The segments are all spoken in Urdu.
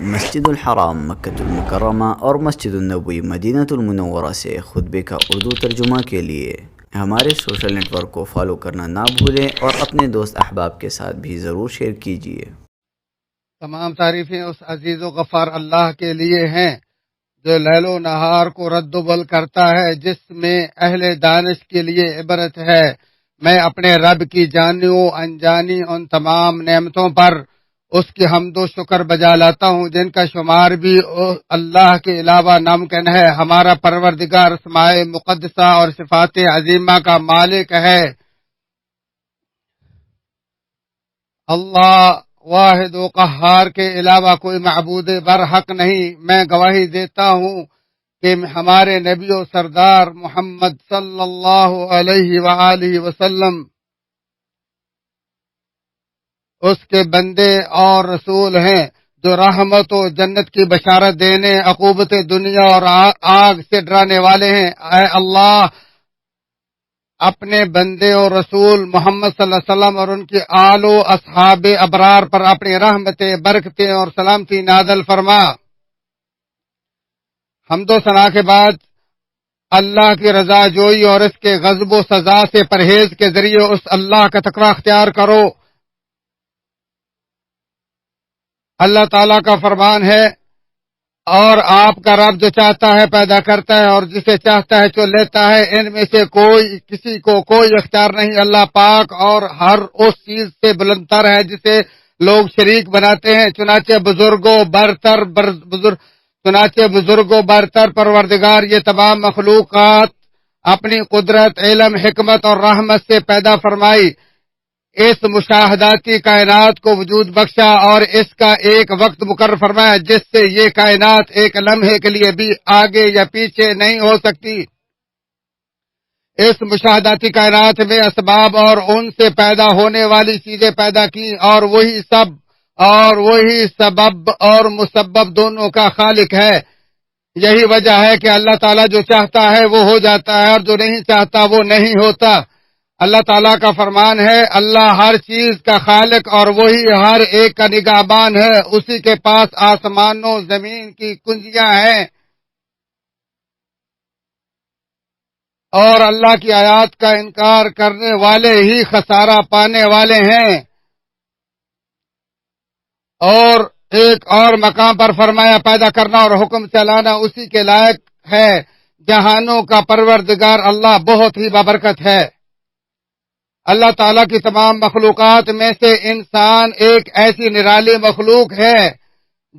مسجد الحرام مکۃ المکرمہ اور مسجد النبوی مدینہ المنورہ سے خطبے کا اردو ترجمہ کے لیے ہمارے سوشل نیٹ ورک کو فالو کرنا نہ بھولیں اور اپنے دوست احباب کے ساتھ بھی ضرور شیئر کیجیے۔ تمام تعریفیں اس عزیز و غفار اللہ کے لیے ہیں جو لیل و نہار کو رد و بل کرتا ہے، جس میں اہل دانش کے لیے عبرت ہے۔ میں اپنے رب کی جانی و انجانی ان تمام نعمتوں پر اس کی حمد و شکر بجا لاتا ہوں جن کا شمار بھی اللہ کے علاوہ ناممکن ہے۔ ہمارا پروردگار اسماء مقدسہ اور صفات عظیمہ کا مالک ہے۔ اللہ واحد و قہار کے علاوہ کوئی معبود برحق نہیں۔ میں گواہی دیتا ہوں کہ ہمارے نبی و سردار محمد صلی اللہ علیہ وآلہ وسلم اس کے بندے اور رسول ہیں، جو رحمت و جنت کی بشارت دینے، عقوبت دنیا اور آگ سے ڈرانے والے ہیں۔ اے اللہ، اپنے بندے اور رسول محمد صلی اللہ علیہ وسلم اور ان کے آل و اصحاب ابرار پر اپنی رحمتیں، برکتیں اور سلامتی نازل فرما۔ حمد و ثنا کے بعد اللہ کی رضا جوئی اور اس کے غضب و سزا سے پرہیز کے ذریعے اس اللہ کا تقوی اختیار کرو۔ اللہ تعالیٰ کا فرمان ہے، اور آپ کا رب جو چاہتا ہے پیدا کرتا ہے اور جسے چاہتا ہے چن لیتا ہے، ان میں سے کسی کو کوئی اختیار نہیں۔ اللہ پاک اور ہر اس چیز سے بلندتر ہے جسے لوگ شریک بناتے ہیں۔ چنانچہ بزرگوں برتر پروردگار یہ تمام مخلوقات اپنی قدرت، علم، حکمت اور رحمت سے پیدا فرمائی، اس مشاہداتی کائنات کو وجود بخشا اور اس کا ایک وقت مقرر فرمایا جس سے یہ کائنات ایک لمحے کے لیے بھی آگے یا پیچھے نہیں ہو سکتی۔ اس مشاہداتی کائنات میں اسباب اور ان سے پیدا ہونے والی چیزیں پیدا کی، اور وہی سبب اور مسبب دونوں کا خالق ہے۔ یہی وجہ ہے کہ اللہ تعالیٰ جو چاہتا ہے وہ ہو جاتا ہے، اور جو نہیں چاہتا وہ نہیں ہوتا۔ اللہ تعالیٰ کا فرمان ہے، اللہ ہر چیز کا خالق اور وہی ہر ایک کا نگہبان ہے۔ اسی کے پاس آسمان و زمین کی کنجیاں ہیں، اور اللہ کی آیات کا انکار کرنے والے ہی خسارہ پانے والے ہیں۔ اور ایک اور مقام پر فرمایا، پیدا کرنا اور حکم چلانا اسی کے لائق ہے۔ جہانوں کا پروردگار اللہ بہت ہی بابرکت ہے۔ اللہ تعالیٰ کی تمام مخلوقات میں سے انسان ایک ایسی نرالی مخلوق ہے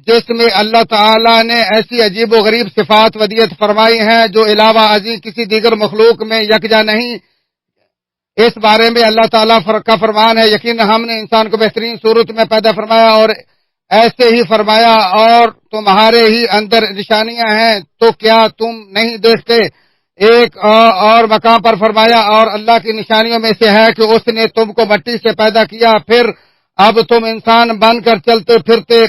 جس میں اللہ تعالیٰ نے ایسی عجیب و غریب صفات ودیت فرمائی ہیں جو علاوہ ازیں کسی دیگر مخلوق میں یکجا نہیں۔ اس بارے میں اللہ تعالیٰ کا فرمان ہے، یقینا ہم نے انسان کو بہترین صورت میں پیدا فرمایا اور ایسے ہی فرمایا، اور تمہارے ہی اندر نشانیاں ہیں تو کیا تم نہیں دیکھتے۔ ایک اور مقام پر فرمایا، اور اللہ کی نشانیوں میں سے ہے کہ اس نے تم کو مٹی سے پیدا کیا، پھر اب تم انسان بن کر چلتے پھرتے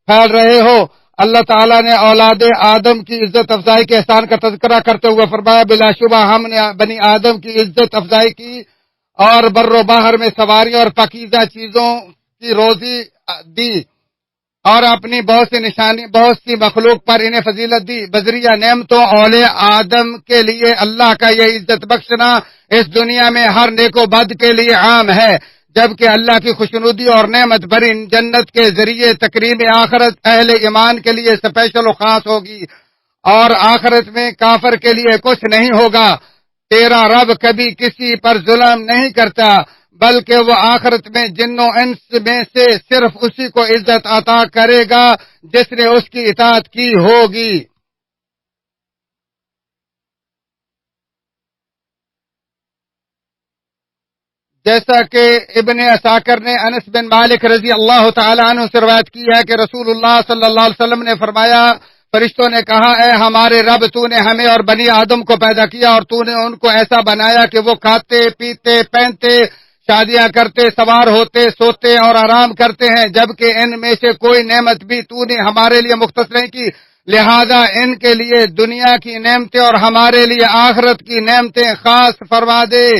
پھیل رہے ہو۔ اللہ تعالیٰ نے اولاد آدم کی عزت افزائی کے احسان کا تذکرہ کرتے ہوئے فرمایا، بلا شبہ ہم نے بنی آدم کی عزت افزائی کی اور بر و بحر میں سواری اور پاکیزہ چیزوں کی روزی دی، اور اپنی بہت سی مخلوق پر انہیں فضیلت دی۔ بذریعہ نعمتوں اولاد آدم کے لیے اللہ کا یہ عزت بخشنا اس دنیا میں ہر نیک و بد کے لیے عام ہے، جبکہ اللہ کی خوشنودی اور نعمت بھری جنت کے ذریعے تکریم آخرت اہل ایمان کے لیے اسپیشل و خاص ہوگی، اور آخرت میں کافر کے لیے کچھ نہیں ہوگا۔ تیرا رب کبھی کسی پر ظلم نہیں کرتا، بلکہ وہ آخرت میں جن و انس میں سے صرف اسی کو عزت عطا کرے گا جس نے اس کی اطاعت کی ہوگی۔ جیسا کہ ابن عساکر نے انس بن مالک رضی اللہ تعالی عنہ سے روایت کی ہے کہ رسول اللہ صلی اللہ علیہ وسلم نے فرمایا، فرشتوں نے کہا، اے ہمارے رب، تو نے ہمیں اور بنی آدم کو پیدا کیا اور تو نے ان کو ایسا بنایا کہ وہ کھاتے، پیتے، پہنتے، شادیاں کرتے، سوار ہوتے، سوتے اور آرام کرتے ہیں، جبکہ ان میں سے کوئی نعمت بھی تو نے ہمارے لیے مختص نہیں کی، لہذا ان کے لیے دنیا کی نعمتیں اور ہمارے لیے آخرت کی نعمتیں خاص فرما دے۔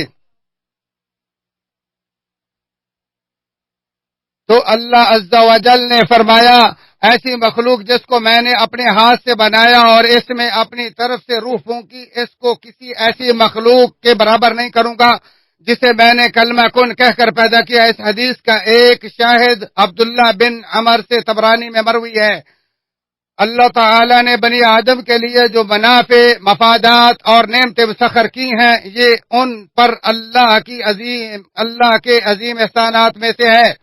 تو اللہ عز و جل نے فرمایا، ایسی مخلوق جس کو میں نے اپنے ہاتھ سے بنایا اور اس میں اپنی طرف سے روح پھونکی، اس کو کسی ایسی مخلوق کے برابر نہیں کروں گا جسے میں نے کلمہ کن کہہ کر پیدا کیا۔ اس حدیث کا ایک شاہد عبداللہ بن عمر سے طبرانی میں مروی ہے۔ اللہ تعالی نے بنی آدم کے لیے جو منافع، مفادات اور نعمتیں مسخر کی ہیں، یہ ان پر اللہ کے عظیم احسانات میں سے ہے۔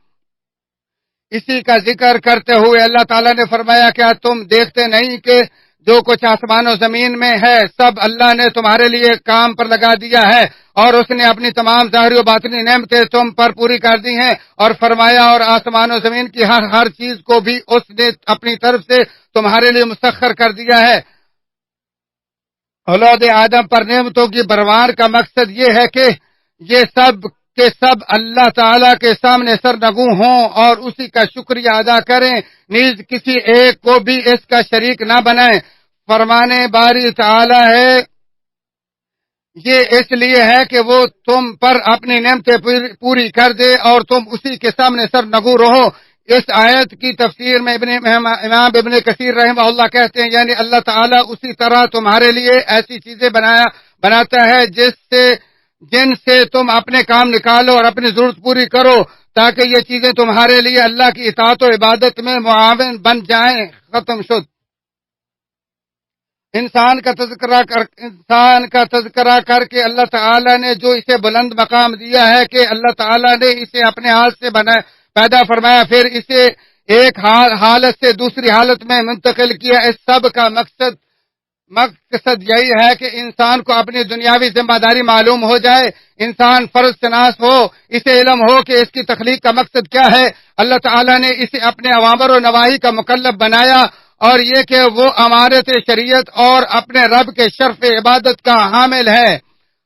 اسی کا ذکر کرتے ہوئے اللہ تعالیٰ نے فرمایا، کیا تم دیکھتے نہیں کہ جو کچھ آسمان و زمین میں ہے سب اللہ نے تمہارے لیے کام پر لگا دیا ہے، اور اس نے اپنی تمام ظاہری و باطنی نعمتیں تم پر پوری کر دی ہیں، اور فرمایا اور آسمان و زمین کی ہر چیز کو بھی اس نے اپنی طرف سے تمہارے لیے مسخر کر دیا ہے۔ اولاد آدم پر نعمتوں کی بروار کا مقصد یہ ہے کہ یہ سب کے سب اللہ تعالیٰ کے سامنے سرنگوں ہوں اور اسی کا شکریہ ادا کریں، نیز کسی ایک کو بھی اس کا شریک نہ بنائیں۔ فرمانے باری تعالیٰ ہے، یہ اس لیے ہے کہ وہ تم پر اپنی نعمتیں پوری کر دے اور تم اسی کے سامنے سرنگوں رہو۔ اس آیت کی تفسیر میں امام ابن کثیر رحمہ اللہ کہتے ہیں، یعنی اللہ تعالیٰ اسی طرح تمہارے لیے ایسی چیزیں بناتا ہے جن سے تم اپنے کام نکالو اور اپنی ضرورت پوری کرو، تاکہ یہ چیزیں تمہارے لیے اللہ کی اطاعت و عبادت میں معاون بن جائیں۔ ختم شد۔ انسان کا تذکرہ کر کے اللہ تعالیٰ نے جو اسے بلند مقام دیا ہے کہ اللہ تعالیٰ نے اسے اپنے ہاتھ سے پیدا فرمایا، پھر اسے ایک حالت سے دوسری حالت میں منتقل کیا۔ اس سب کا مقصد یہی ہے کہ انسان کو اپنی دنیاوی ذمہ داری معلوم ہو جائے، انسان فرض شناس ہو، اسے علم ہو کہ اس کی تخلیق کا مقصد کیا ہے۔ اللہ تعالیٰ نے اسے اپنے اوامر و نواہی کا مکلف بنایا، اور یہ کہ وہ امارت شریعت اور اپنے رب کے شرف عبادت کا حامل ہے۔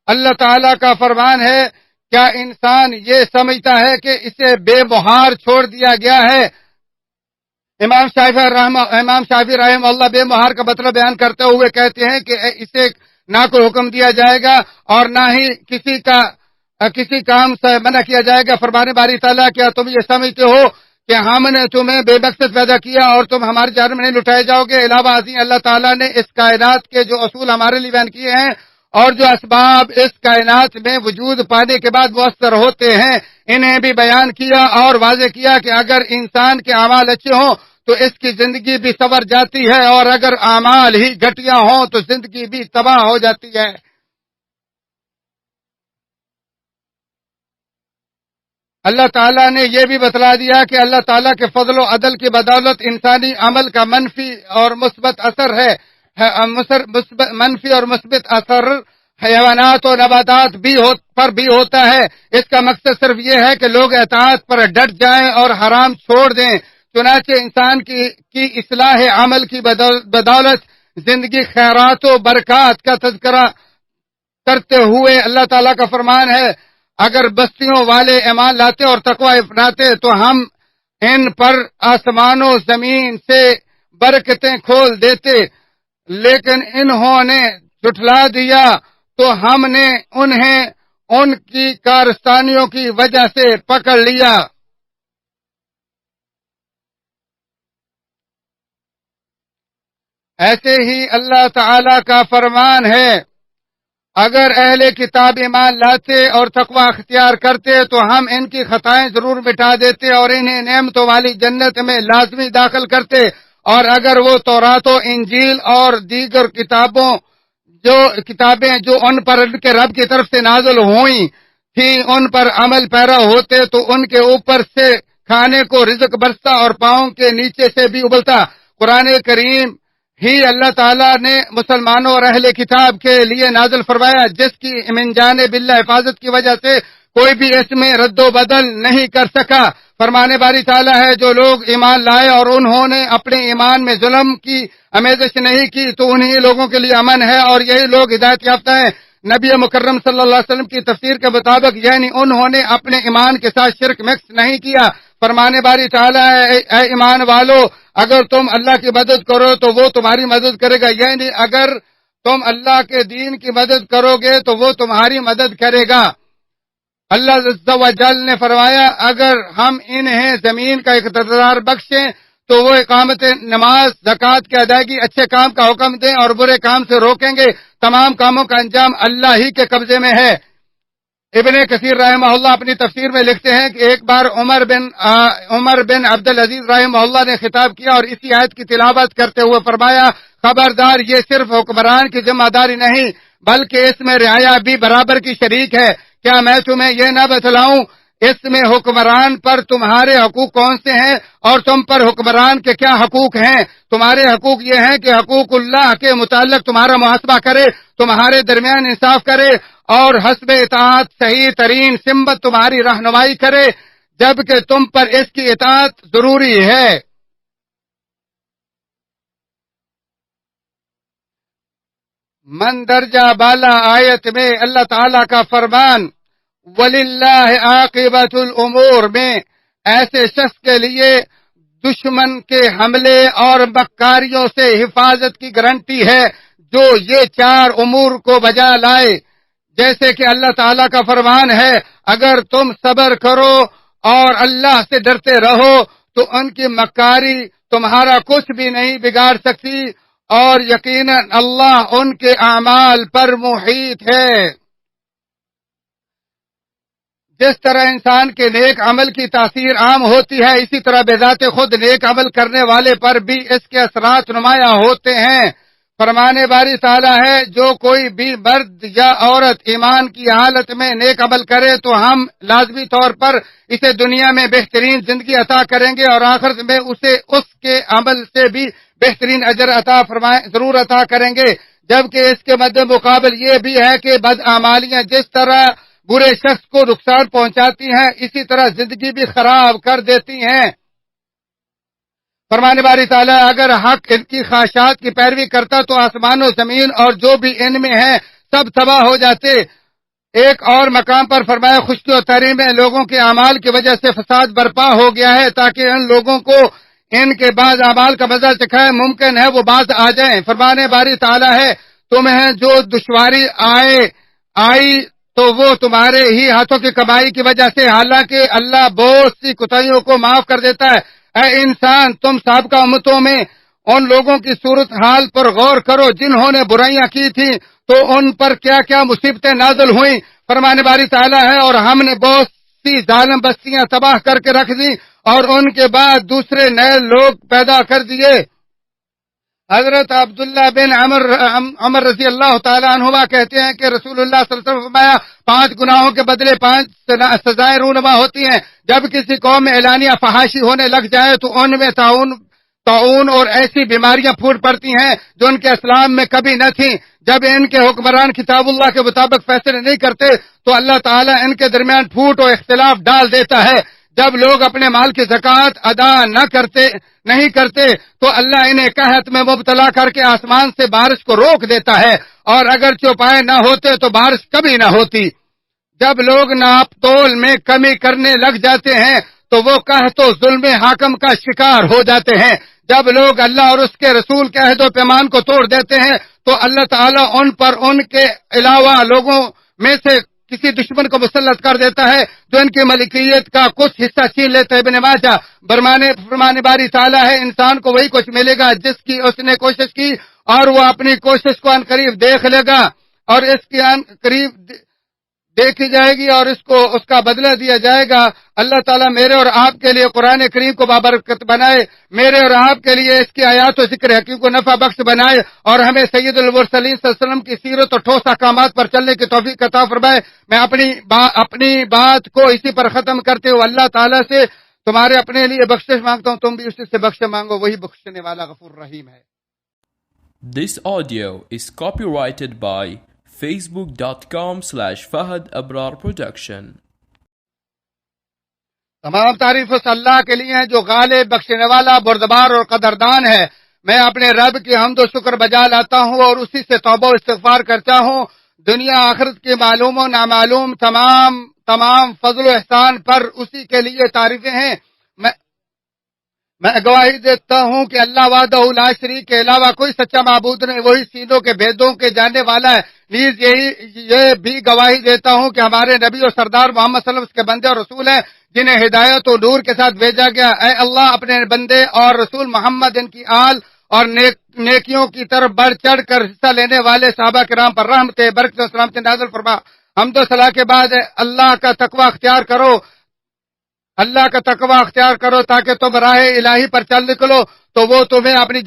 اللہ تعالیٰ کا فرمان ہے، کیا انسان یہ سمجھتا ہے کہ اسے بے مہار چھوڑ دیا گیا ہے؟ امام شافعی رحمہ اللہ بے مہار کا مطلب بیان کرتے ہوئے کہتے ہیں کہ اسے نہ کوئی حکم دیا جائے گا اور نہ ہی کسی کام سے منع کیا جائے گا۔ فرمانے باری تعالیٰ، کیا تم یہ سمجھتے ہو کہ ہم نے تمہیں بے مقصد پیدا کیا اور تم ہماری جان میں نہیں لٹائے جاؤ گے؟ علاوہ ازیں اللہ تعالیٰ نے اس کائنات کے جو اصول ہمارے لیے بیان کیے ہیں اور جو اسباب اس کائنات میں وجود پانے کے بعد مؤثر ہوتے ہیں، انہیں بھی بیان کیا اور واضح کیا کہ اگر انسان کے اعمال اچھے ہوں تو اس کی زندگی بھی سنور جاتی ہے، اور اگر اعمال ہی گھٹیا ہوں تو زندگی بھی تباہ ہو جاتی ہے۔ اللہ تعالیٰ نے یہ بھی بتلا دیا کہ اللہ تعالیٰ کے فضل و عدل کی بدولت انسانی عمل کا منفی اور مثبت اثر ہے، منفی اور مثبت اثر حیوانات و نباتات پر بھی ہوتا ہے۔ اس کا مقصد صرف یہ ہے کہ لوگ اطاعت پر ڈٹ جائیں اور حرام چھوڑ دیں۔ چنانچہ انسان کی اصلاح عمل کی بدولت زندگی خیرات و برکات کا تذکرہ کرتے ہوئے اللہ تعالیٰ کا فرمان ہے، اگر بستیوں والے ایمان لاتے اور تقوی اپناتے تو ہم ان پر آسمان و زمین سے برکتیں کھول دیتے، لیکن انہوں نے جھٹلا دیا تو ہم نے انہیں ان کی کارستانیوں کی وجہ سے پکڑ لیا۔ ایسے ہی اللہ تعالی کا فرمان ہے، اگر اہل کتاب ایمان لاتے اور تقوی اختیار کرتے تو ہم ان کی خطائیں ضرور مٹا دیتے اور انہیں نعمتوں والی جنت میں لازمی داخل کرتے، اور اگر وہ تورات و انجیل اور دیگر کتابیں جو ان پر ان کے رب کی طرف سے نازل ہوئیں تھی ان پر عمل پیرا ہوتے تو ان کے اوپر سے کھانے کو رزق برستا اور پاؤں کے نیچے سے بھی ابلتا۔ قرآن کریم ہی اللہ تعالیٰ نے مسلمانوں اور اہل کتاب کے لیے نازل فرمایا، جس کی من جانب اللہ حفاظت کی وجہ سے کوئی بھی اس میں رد و بدل نہیں کر سکا۔ فرمانے باری تعالیٰ ہے، جو لوگ ایمان لائے اور انہوں نے اپنے ایمان میں ظلم کی آمیزش نہیں کی تو انہی لوگوں کے لیے امن ہے، اور یہی لوگ ہدایت یافتہ ہیں۔ نبی مکرم صلی اللہ علیہ وسلم کی تفسیر کے مطابق یعنی انہوں نے اپنے ایمان کے ساتھ شرک مکس نہیں کیا۔ فرمانے باری تعالیٰ ہے، اے ایمان والو، اگر تم اللہ کی مدد کرو تو وہ تمہاری مدد کرے گا، یعنی اگر تم اللہ کے دین کی مدد کرو گے تو وہ تمہاری مدد کرے گا۔ اللہ عز و جل نے فرمایا، اگر ہم انہیں زمین کا اقتدار بخشیں تو وہ اقامت نماز، زکوٰۃ کی ادائیگی، اچھے کام کا حکم دیں اور برے کام سے روکیں گے، تمام کاموں کا انجام اللہ ہی کے قبضے میں ہے۔ ابن کثیر رحمہ اللہ اپنی تفسیر میں لکھتے ہیں کہ ایک بار عمر بن عبد العزیز رحمہ اللہ نے خطاب کیا اور اسی آیت کی تلاوت کرتے ہوئے فرمایا، خبردار، یہ صرف حکمران کی ذمہ داری نہیں بلکہ اس میں رعایا بھی برابر کی شریک ہے۔ کیا میں تمہیں یہ نہ بتلاؤں اس میں حکمران پر تمہارے حقوق کون سے ہیں اور تم پر حکمران کے کیا حقوق ہیں؟ تمہارے حقوق یہ ہیں کہ حقوق اللہ کے متعلق تمہارا محاسبہ کرے، تمہارے درمیان انصاف کرے اور حسب اطاعت صحیح ترین سمت تمہاری رہنمائی کرے، جبکہ تم پر اس کی اطاعت ضروری ہے۔ مندرجہ بالا آیت میں اللہ تعالیٰ کا فرمان وَلِلَّهِ عَاقِبَةُ الْأُمُورِ میں ایسے شخص کے لیے دشمن کے حملے اور مکاریوں سے حفاظت کی گارنٹی ہے جو یہ 4 امور کو بجا لائے، جیسے کہ اللہ تعالیٰ کا فرمان ہے، اگر تم صبر کرو اور اللہ سے ڈرتے رہو تو ان کی مکاری تمہارا کچھ بھی نہیں بگاڑ سکتی، اور یقیناً اللہ ان کے اعمال پر محیط ہے۔ جس طرح انسان کے نیک عمل کی تاثیر عام ہوتی ہے، اسی طرح بذات خود نیک عمل کرنے والے پر بھی اس کے اثرات نمایاں ہوتے ہیں۔ فرمانے باری تعالیٰ ہے، جو کوئی بھی مرد یا عورت ایمان کی حالت میں نیک عمل کرے تو ہم لازمی طور پر اسے دنیا میں بہترین زندگی عطا کریں گے اور آخرت میں اسے اس کے عمل سے بھی بہترین اجر ضرور عطا کریں گے، جبکہ اس کے مد مقابل یہ بھی ہے کہ بدعمالیاں جس طرح برے شخص کو نقصان پہنچاتی ہیں اسی طرح زندگی بھی خراب کر دیتی ہیں۔ فرمانے باری تعالیٰ، اگر حق ان کی خواہشات کی پیروی کرتا تو آسمان و زمین اور جو بھی ان میں ہے سب تباہ ہو جاتے۔ ایک اور مقام پر فرمایا، خشکی و تری میں لوگوں کے اعمال کی وجہ سے فساد برپا ہو گیا ہے تاکہ ان لوگوں کو ان کے بعض اعمال کا مزہ چکھائے، ممکن ہے وہ باز آ جائیں۔ فرمانے باری تعالیٰ ہے، تمہیں جو دشواری آئی تو وہ تمہارے ہی ہاتھوں کی کمائی کی وجہ سے، حالانکہ اللہ بہت سی کوتاہیوں کو معاف کر دیتا ہے۔ اے انسان، تم سابقہ امتوں میں ان لوگوں کی صورت حال پر غور کرو جنہوں نے برائیاں کی تھیں تو ان پر کیا کیا مصیبتیں نازل ہوئیں۔ فرمانے باری تعالیٰ ہے، اور ہم نے بہت سی ظالم بستیاں تباہ کر کے رکھ دی اور ان کے بعد دوسرے نئے لوگ پیدا کر دیے۔ حضرت عبداللہ بن عمر رضی اللہ تعالیٰ عنہما کہتے ہیں کہ رسول اللہ صلی اللہ علیہ وسلم فرمایا، 5 گناہوں کے بدلے 5 سزائیں رونما ہوتی ہیں۔ جب کسی قوم میں اعلانیہ فحاشی ہونے لگ جائے تو ان میں طاعون اور ایسی بیماریاں پھوٹ پڑتی ہیں جو ان کے اسلام میں کبھی نہ تھیں۔ جب ان کے حکمران کتاب اللہ کے مطابق فیصلے نہیں کرتے تو اللہ تعالیٰ ان کے درمیان پھوٹ اور اختلاف ڈال دیتا ہے۔ جب لوگ اپنے مال کی زکوٰۃ ادا نہیں کرتے تو اللہ انہیں قحط میں مبتلا کر کے آسمان سے بارش کو روک دیتا ہے، اور اگر چوپائے نہ ہوتے تو بارش کبھی نہ ہوتی۔ جب لوگ ناپ تول میں کمی کرنے لگ جاتے ہیں تو وہ قحط و ظلم حاکم کا شکار ہو جاتے ہیں۔ جب لوگ اللہ اور اس کے رسول کے عہد و پیمان کو توڑ دیتے ہیں تو اللہ تعالیٰ ان پر ان کے علاوہ لوگوں میں سے کسی دشمن کو مسلط کر دیتا ہے جو ان کی ملکیت کا کچھ حصہ چھین لیتا ہے۔ ابن ماجہ فرمانے باری تعالیٰ ہے، انسان کو وہی کچھ ملے گا جس کی اس نے کوشش کی، اور وہ اپنی کوشش کو عنقریب دیکھ لے گا، اور اس کی عنقریب دیکھی جائے گی اور اس کا بدلہ دیا جائے گا۔ اللہ تعالیٰ میرے اور آپ کے لیے قرآن کریم کو بابرکت بنائے، میرے اور آپ کے لیے اس کی آیات و ذکر حکیم کو نفع بخش بنائے، اور ہمیں سید المرسلین صلی اللہ علیہ وسلم کی سیرت اور ٹھوس احکامات پر چلنے کی توفیق عطا فرمائے۔ میں اپنی بات کو اسی پر ختم کرتے ہوئے اللہ تعالیٰ سے تمہارے اپنے لیے بخشش مانگتا ہوں، تم بھی اسی سے بخش مانگو، وہی بخشنے والا غفور رحیم ہے۔ This audio is copyrighted by facebook.com/Fahad Abrar Production. تمام تعریف اس اللہ کے لیے ہیں جو غالب، بخشنے والا، بردبار اور قدردان ہے۔ میں اپنے رب کی حمد و شکر بجا لاتا ہوں اور اسی سے توبہ و استغفار کرتا ہوں۔ دنیا آخرت کے معلوم و نامعلوم تمام فضل و احسان پر اسی کے لیے تعریفیں ہیں۔ میں گواہی دیتا ہوں کہ اللہ وحدہ لا شریک کے علاوہ کوئی سچا معبود نہیں، وہی سینوں کے بھیدوں کے جاننے والا ہے۔ نیز یہ بھی گواہی دیتا ہوں کہ ہمارے نبی اور سردار محمد صلی اللہ علیہ وسلم کے بندے اور رسول ہیں۔ جنہیں ہدایت و نور کے ساتھ بھیجا گیا. اے اللہ اپنے بندے اور رسول محمد ان کی آل اور نیکیوں کی طرف بڑھ چڑھ کر حصہ لینے والے صحابہ کرام پر رحمت برکت و سلامت نازل فرما. حمد و ثنا کے بعد اللہ کا تقوی اختیار کرو، اللہ کا تقوی اختیار کرو تاکہ تم راہ الہی پر چل نکلو تو وہ تمہیں اپنی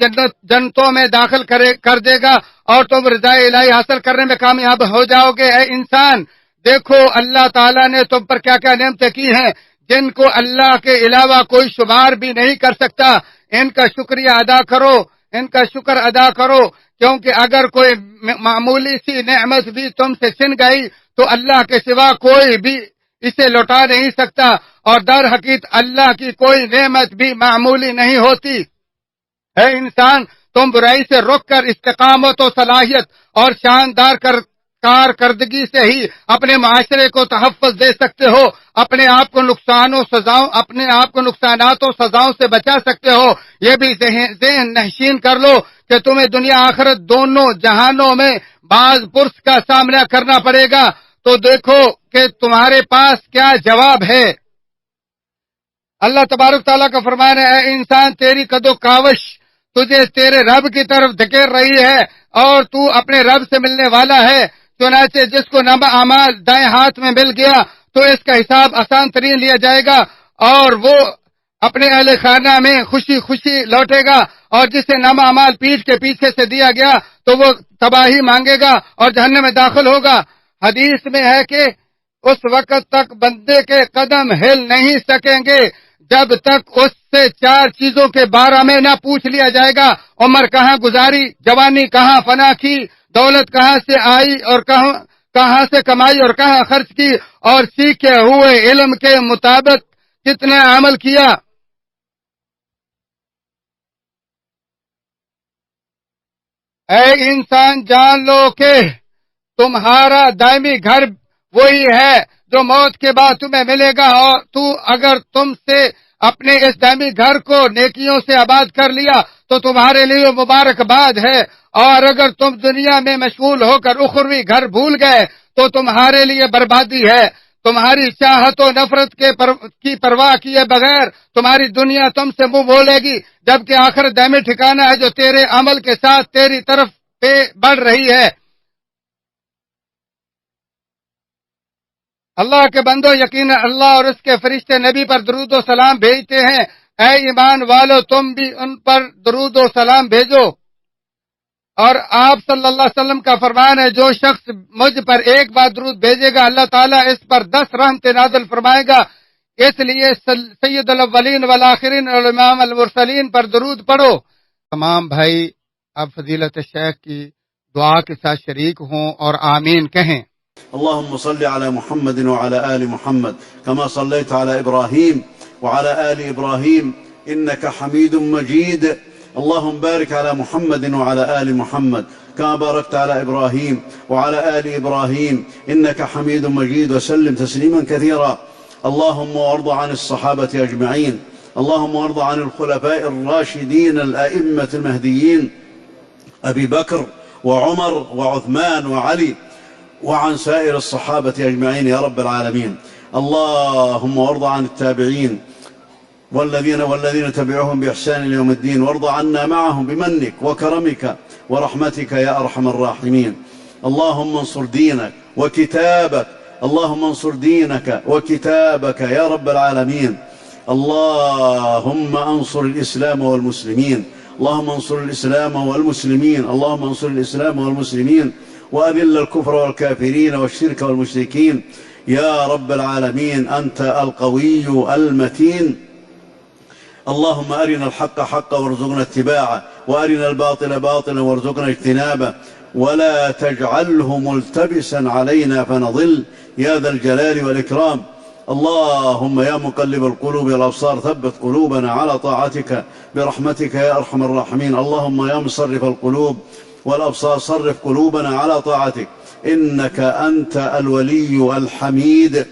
جنتوں میں داخل کر دے گا اور تم رضا الہی حاصل کرنے میں کامیاب ہو جاؤ گے. اے انسان دیکھو اللہ تعالیٰ نے تم پر کیا کیا نعمتیں کی ہیں جن کو اللہ کے علاوہ کوئی شمار بھی نہیں کر سکتا. ان کا شکریہ ادا کرو، ان کا شکر ادا کرو، کیونکہ اگر کوئی معمولی سی نعمت بھی تم سے چھن گئی تو اللہ کے سوا کوئی بھی اسے لوٹا نہیں سکتا، اور در حقیقت اللہ کی کوئی نعمت بھی معمولی نہیں ہوتی. اے انسان تم برائی سے رک کر استقامت و صلاحیت اور شاندار کارکردگی سے ہی اپنے معاشرے کو تحفظ دے سکتے ہو، اپنے آپ کو نقصانات و سزاؤں سے بچا سکتے ہو. یہ بھی ذہن نشین کر لو کہ تمہیں دنیا آخرت دونوں جہانوں میں باز پرس کا سامنا کرنا پڑے گا، تو دیکھو کہ تمہارے پاس کیا جواب ہے. اللہ تبارک تعالیٰ کا فرمان ہے اے انسان تیری قد و کاوش تجھے تیرے رب کی طرف دھکیل رہی ہے اور تو اپنے رب سے ملنے والا ہے. چنانچہ جس کو نامہ اعمال دائیں ہاتھ میں مل گیا تو اس کا حساب آسان ترین لیا جائے گا اور وہ اپنے اہل خانہ میں خوشی خوشی لوٹے گا، اور جسے نامہ اعمال پیٹھ کے پیچھے سے دیا گیا تو وہ تباہی مانگے گا اور جہنم میں داخل ہوگا. حدیث میں ہے کہ اس وقت تک بندے کے قدم ہل نہیں سکیں گے جب تک اس سے 4 چیزوں کے بارے میں نہ پوچھ لیا جائے گا: عمر کہاں گزاری، جوانی کہاں فنا کی، دولت کہاں سے آئی اور کہاں سے کمائی اور کہاں خرچ کی، اور سیکھے ہوئے علم کے مطابق کتنے عمل کیا. اے انسان جان لو کہ تمہارا دائمی گھر وہی ہے جو موت کے بعد تمہیں ملے گا، اور اگر تم سے اپنے اس دائمی گھر کو نیکیوں سے آباد کر لیا تو تمہارے لیے مبارکباد ہے، اور اگر تم دنیا میں مشغول ہو کر اخروی گھر بھول گئے تو تمہارے لیے بربادی ہے. تمہاری چاہت و نفرت کی پرواہ کیے بغیر تمہاری دنیا تم سے منہ بولے گی، جبکہ آخرت دائمی ٹھکانہ ہے جو تیرے عمل کے ساتھ تیری طرف پہ بڑھ رہی ہے. اللہ کے بندو یقینا اللہ اور اس کے فرشتے نبی پر درود و سلام بھیجتے ہیں. اے ایمان والو تم بھی ان پر درود و سلام بھیجو. اور آپ صلی اللہ علیہ وسلم کا فرمان ہے جو شخص مجھ پر ایک بار درود بھیجے گا اللہ تعالیٰ اس پر 10 رحمتیں نازل فرمائے گا. اس لیے سید الاولین والآخرین اور امام المرسلین پر درود پڑھو. تمام بھائی اب فضیلت شیخ کی دعا کے ساتھ شریک ہوں اور آمین کہیں. اللهم صل على محمد وعلى آل محمد كما صليت على إبراهيم وعلى آل إبراهيم إنك حميد مجيد. اللهم بارك على محمد وعلى آل محمد كما باركت على إبراهيم وعلى آل إبراهيم إنك حميد مجيد وسلم تسليما كثيرا. اللهم وارض عن الصحابة أجمعين. اللهم وارض عن الخلفاء الراشدين الأئمة المهديين أبي بكر وعمر وعثمان وعلي وعن سائر الصحابة أجمعين يا رب العالمين. اللهم وارض عن التابعين والذين تبعوهم بإحسان اليوم الدين، وارض عنا معهم بمنك وكرمك ورحمتك يا أرحم الراحمين. اللهم انصر دينك وكتابك، اللهم انصر دينك وكتابك يا رب العالمين. اللهم انصر الإسلام والمسلمين، اللهم انصر الإسلام والمسلمين، اللهم انصر الإسلام والمسلمين، وأذل الكفر والكافرين والشرك والمشركين يا رب العالمين. أنت القوي المتين. اللهم أرنا الحق حقا وارزقنا اتباعه، وأرنا الباطل باطلا وارزقنا اجتنابه، ولا تجعله ملتبسا علينا فنضل يا ذا الجلال والإكرام. اللهم يا مقلب القلوب والأبصار ثبت قلوبنا على طاعتك برحمتك يا أرحم الراحمين. اللهم يا مصرف القلوب والأبصار صرف قلوبنا على طاعتك، إنك أنت الولي الحميد.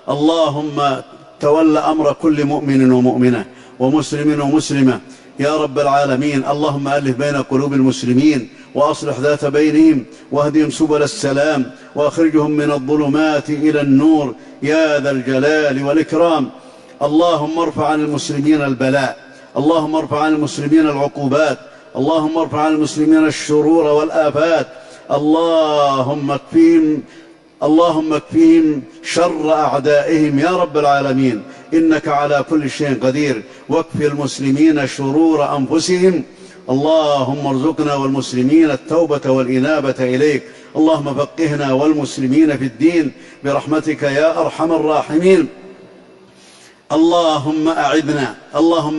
اللهم تول أمر كل مؤمن ومؤمنة، ومسلم ومسلمة يا رب العالمين. اللهم ألف بين قلوب المسلمين وأصلح ذات بينهم واهدهم سبل السلام وأخرجهم من الظلمات إلى النور يا ذا الجلال والإكرام. اللهم ارفع عن المسلمين البلاء، اللهم ارفع عن المسلمين العقوبات، اللهم ارفع عن المسلمين الشرور والآفات. اللهم اكفيهم شر أعدائهم يا رب العالمين، إنك على كل شيء قدير. واكفي المسلمين شرور أنفسهم. اللهم ارزقنا والمسلمين التوبة والإنابة إليك. اللهم فقهنا والمسلمين في الدين برحمتك يا أرحم الراحمين. اللهم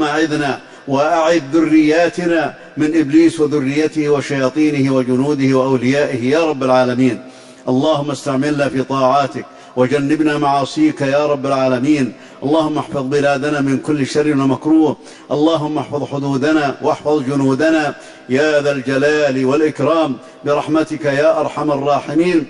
أعذنا وأعذ ذرياتنا من إبليس وذريته وشياطينه وجنوده وأوليائه يا رب العالمين. اللهم استعملنا في طاعاتك وجنبنا معاصيك يا رب العالمين. اللهم احفظ بلادنا من كل شر ومكروه. اللهم احفظ حدودنا واحفظ جنودنا يا ذا الجلال والإكرام برحمتك يا أرحم الراحمين.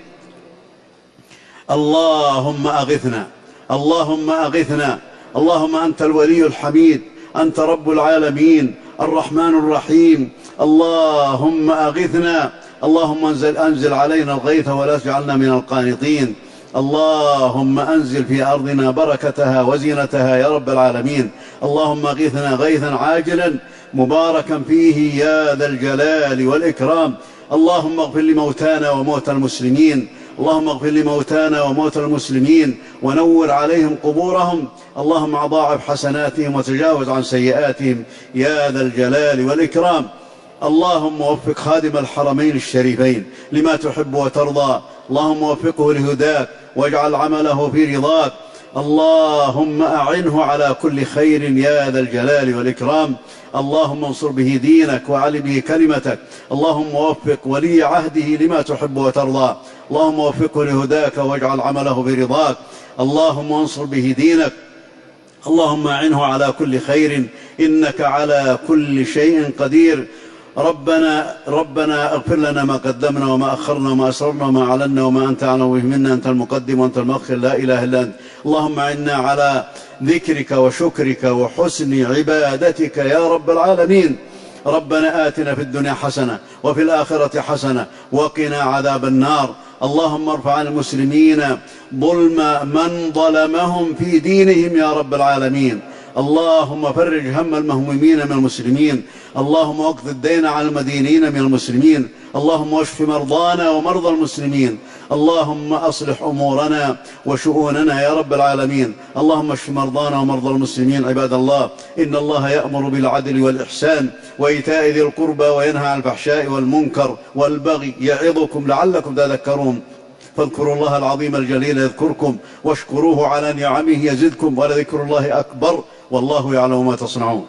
اللهم أغثنا، اللهم أغثنا. اللهم أنت الولي الحميد، أنت رب العالمين الرحمن الرحيم. اللهم أغثنا. اللهم أنزل علينا الغيث ولا تجعلنا من القانطين. اللهم أنزل في أرضنا بركتها وزينتها يا رب العالمين. اللهم أغثنا غيثا عاجلا مباركا فيه يا ذا الجلال والإكرام. اللهم اغفر لموتانا وموتى المسلمين، اللهم اغفر لموتانا وموتى المسلمين ونور عليهم قبورهم. اللهم أضاعف حسناتهم وتجاوز عن سيئاتهم يا ذا الجلال والإكرام. اللهم وفق خادم الحرمين الشريفين لما تحب وترضى. اللهم وفقه لهداك واجعل عمله في رضاك. اللهم أعنه على كل خير يا ذا الجلال والإكرام. اللهم انصر به دينك وعلي به كلمتك. اللهم وفق ولي عهده لما تحب وترضى. اللهم وفقه لهداك واجعل عمله برضاك. اللهم انصر به دينك. اللهم أعنه على كل خير إنك على كل شيء قدير. ربنا اغفر لنا ما قدمنا وما أخرنا وما أسررنا وما أعلنا وما أنت أعلم به منا. أنت المقدم وأنت المؤخر لا إله إلا أنت. اللهم أعنا على ذكرك وشكرك وحسن عبادتك يا رب العالمين. ربنا آتنا في الدنيا حسنة وفي الآخرة حسنة وقنا عذاب النار. اللهم ارفع عن المسلمين ظلم من ظلمهم في دينهم يا رب العالمين. اللهم فرج هم المهمومين من المسلمين. اللهم واقض الدين عن المدينين من المسلمين. اللهم اشف مرضانا ومرضى المسلمين. اللهم أصلح أمورنا وشؤوننا يا رب العالمين. اللهم اشف مرضانا ومرضى المسلمين. عباد الله، إن الله يأمر بالعدل والإحسان وإيتاء ذي القربى وينهى عن الفحشاء والمنكر والبغي يعظكم لعلكم تذكرون. فاذكروا الله العظيم الجليل يذكركم واشكروه على نعمه يزدكم ولذكر الله أكبر والله يعلم ما تصنعون.